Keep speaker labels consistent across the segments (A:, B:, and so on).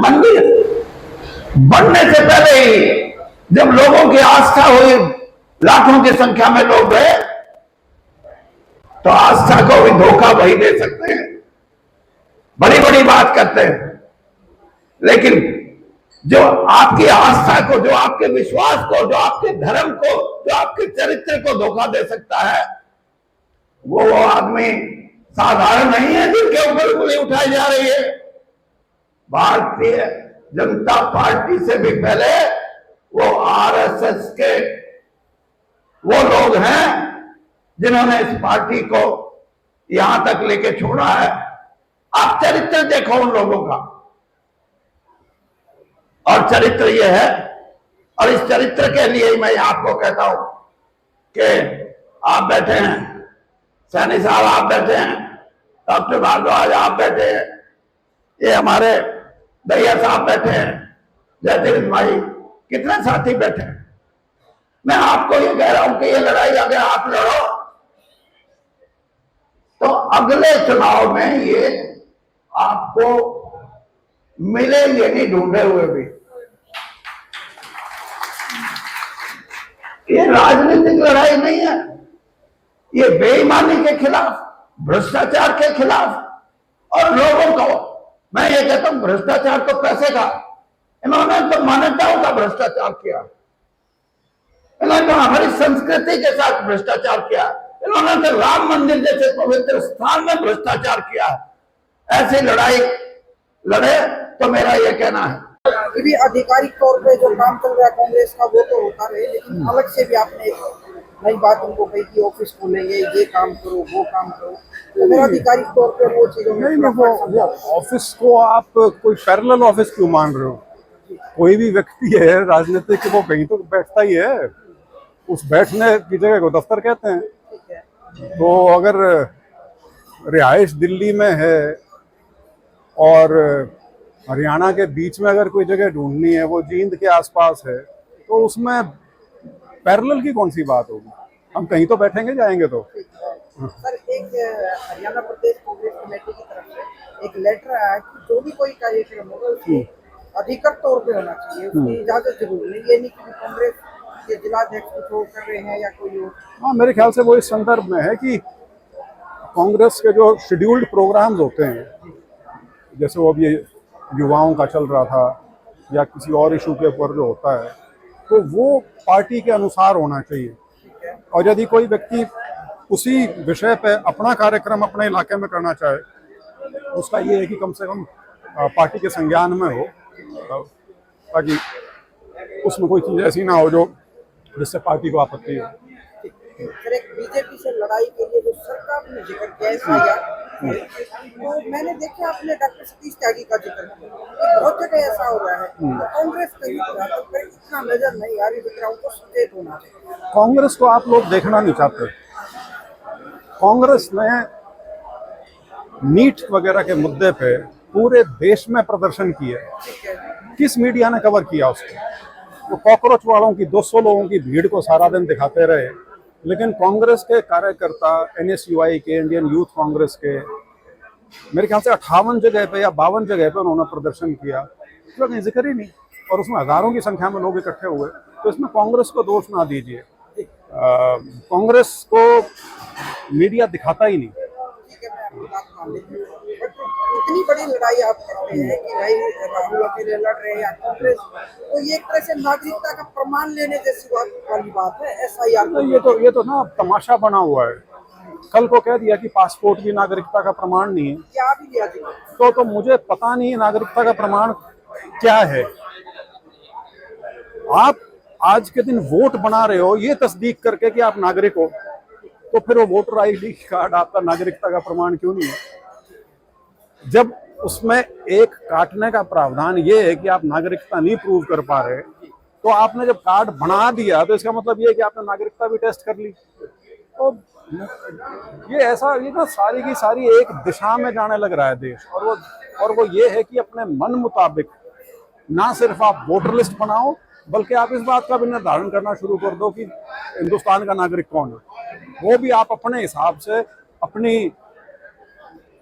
A: मंदिर बनने से पहले ही जब लोगों की आस्था हुई, लाखों की संख्या में लोग गए, तो आस्था को भी धोखा वही दे सकते हैं। बड़ी बड़ी बात करते हैं, लेकिन जो आपकी आस्था को, जो आपके विश्वास को, जो आपके धर्म को, जो आपके चरित्र को धोखा दे सकता है, वो आदमी साधारण नहीं है जिनके ऊपर उंगली उठाई जा रही है। भारतीय जनता पार्टी से भी पहले वो आरएसएस के वो लोग हैं जिन्होंने इस पार्टी को यहां तक लेके छोड़ा है। आप चरित्र देखो उन लोगों का, और चरित्र ये है, और इस चरित्र के लिए ही मैं आपको कहता हूं कि आप बैठे हैं, सैनी साहब आप बैठे हैं, डॉक्टर भारद्वाज आप बैठे हैं, ये हमारे दैया साहब बैठे हैं, जयतीर्थ भाई, कितने साथी बैठे हैं। मैं आपको ये कह रहा हूं कि ये लड़ाई अगर आप लड़ो तो अगले चुनाव में ये आपको मिलेंगे नहीं ढूंढे हुए भी। ये राजनीतिक लड़ाई नहीं है, ये बेईमानी के खिलाफ, भ्रष्टाचार के खिलाफ। और लोगों को मैं ये कहता हूं, भ्रष्टाचार तो पैसे का, इन्होंने तो मान्यताओं का भ्रष्टाचार किया, इन्होंने तो हमारी संस्कृति के साथ भ्रष्टाचार किया, इन्होंने तो राम मंदिर जैसे पवित्र स्थान में भ्रष्टाचार किया। ऐसी लड़ाई लड़े तो मेरा ये कहना है।
B: भी आधिकारिक तौर पे जो काम चल रहा है कांग्रेस का वो तो होता रहे, लेकिन अलग से भी आपने एक नई बात उनको कही कि ऑफिस खोलेंगे, ये काम करो, वो काम करो, तो मेरा आधिकारिक तौर पे वो चीजों में
C: नहीं, वो ऑफिस को आप कोई पैरेलल ऑफिस क्यों मान रहे हो? कोई भी व्यक्ति है राजनीतिक, वो कहीं तो बैठता ही है, उस बैठने की जगह को दफ्तर कहते हैं। तो अगर रिहाइश दिल्ली में है और हरियाणा के बीच में अगर कोई जगह ढूंढनी है, वो जींद के आसपास है, तो उसमें पैरेलल की कौन सी बात होगी? हम कहीं तो बैठेंगे जाएंगे तो।
B: सर, एक हरियाणा प्रदेश कांग्रेस कमेटी की तरफ से एक लेटर आया कि जो भी कोई कार्यक्रम होगा उसकी अधिकृत तौर पे होना चाहिए, उसकी इजाजत जरूर नहीं, ये नहीं कि कांग्रेस के जिलाध्यक्ष कुछ वो कर रहे हैं या कोई और।
C: हाँ, मेरे ख्याल से वो इस संदर्भ में है कि कांग्रेस के जो शेड्यूल्ड प्रोग्राम्स होते हैं, जैसे वो अब ये युवाओं का चल रहा था या किसी और इशू के ऊपर जो होता है, तो वो पार्टी के अनुसार होना चाहिए। और यदि कोई व्यक्ति उसी विषय पे अपना कार्यक्रम अपने इलाके में करना चाहे, उसका ये है कि कम से कम पार्टी के संज्ञान में हो, ताकि उसमें कोई चीज़ ऐसी ना हो जो जिससे पार्टी को आपत्ति हो।
B: सर, एक बीजेपी से लड़ाई के लिए जो सरकार ने जिक्र किया है, तो मैंने देखा आपने डॉक्टर सतीश त्यागी का जिक्र किया, बहुत जगह ऐसा हो रहा है, तो कांग्रेस कहीं इतना नजर नहीं आ रही, दिख रहा उनको सचेत होना चाहिए।
C: कांग्रेस को आप लोग देखना नहीं चाहते। कांग्रेस ने नीट वगैरह के मुद्दे पे पूरे देश में प्रदर्शन किया, किस मीडिया ने कवर किया उसको? वो कॉकरोच वालों की 200 लोगों की भीड़ को सारा दिन दिखाते रहे, लेकिन कांग्रेस के कार्यकर्ता, एनएसयूआई के, इंडियन यूथ कांग्रेस के, मेरे ख्याल से 58 जगह पे या 52 जगह पे उन्होंने प्रदर्शन किया, इसका कहीं जिक्र ही नहीं, और उसमें हजारों की संख्या में लोग इकट्ठे हुए। तो इसमें कांग्रेस को दोष ना दीजिए, कांग्रेस को मीडिया दिखाता ही नहीं।
B: इतनी बड़ी लड़ाई आप करते हैं कि भाई राहुल अकेले लड़ रहे हैं या कांग्रेस, तो ये एक तरह से नागरिकता का प्रमाण लेने जैसी वाली बात है। एसआईआर
C: ये तो ना तमाशा बना हुआ है। कल को कह दिया कि पासपोर्ट भी नागरिकता का प्रमाण नहीं है,
B: क्या भी लिया
C: तो मुझे पता नहीं नागरिकता का प्रमाण क्या है। आप आज के दिन वोट बना रहे हो ये तस्दीक करके कि आप नागरिक हो, तो फिर वो वोटर आईडी कार्ड आपका नागरिकता का प्रमाण क्यों नहीं है? जब उसमें एक काटने का प्रावधान ये है कि आप नागरिकता नहीं प्रूव कर पा रहे, तो आपने जब कार्ड बना दिया तो इसका मतलब ये है कि आपने नागरिकता भी टेस्ट कर ली। तो ये ना सारी की सारी एक दिशा में जाने लग रहा है देश, और वो ये है कि अपने मन मुताबिक ना सिर्फ आप वोटर लिस्ट बनाओ, बल्कि आप इस बात का भी निर्धारण करना शुरू कर दो कि हिंदुस्तान का नागरिक कौन है। वो भी आप अपने हिसाब से, अपनी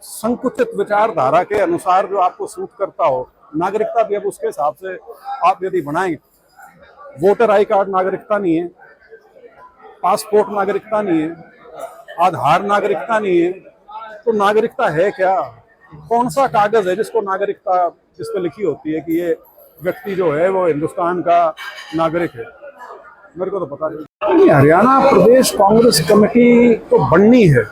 C: संकुचित विचारधारा के अनुसार जो आपको सूट करता हो, नागरिकता भी अब उसके हिसाब से आप यदि बनाएंगे, वोटर आई कार्ड नागरिकता नहीं है, पासपोर्ट नागरिकता नहीं है, आधार नागरिकता नहीं है, तो नागरिकता है क्या? कौन सा कागज है जिसको नागरिकता जिस पे लिखी होती है कि ये व्यक्ति जो है वो हिंदुस्तान का नागरिक है? मेरे को तो पता नहीं। हरियाणा प्रदेश कांग्रेस कमेटी तो बननी है,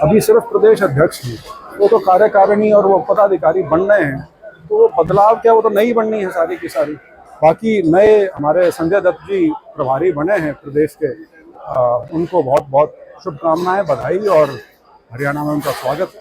C: अभी सिर्फ प्रदेश अध्यक्ष ही, वो तो कार्यकारिणी और वो पदाधिकारी बन रहे हैं, तो वो बदलाव क्या, वो तो नई बननी है सारी की सारी। बाकी नए हमारे संजय दत्त जी प्रभारी बने हैं प्रदेश के, उनको बहुत बहुत शुभकामनाएं, बधाई, और हरियाणा में उनका स्वागत।